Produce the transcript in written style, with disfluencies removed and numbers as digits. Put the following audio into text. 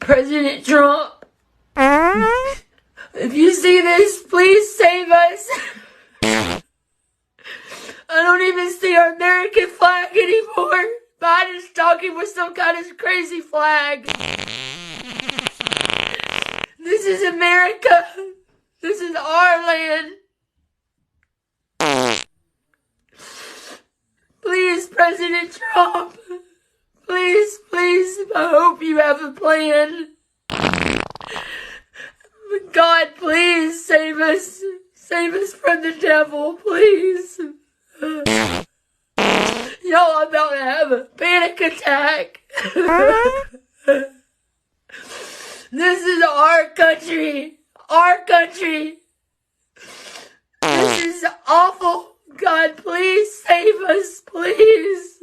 President Trump, if you see this, please save us. I don't even see our American flag anymore. Biden's talking with some kind of crazy flag. This is America. This is our land. Please, President Trump. Please, I hope you have a plan. God, please save us. Save us from the devil, please. Y'all, I'm about to have a panic attack. This is our country. Our country. This is awful. God, please save us, please.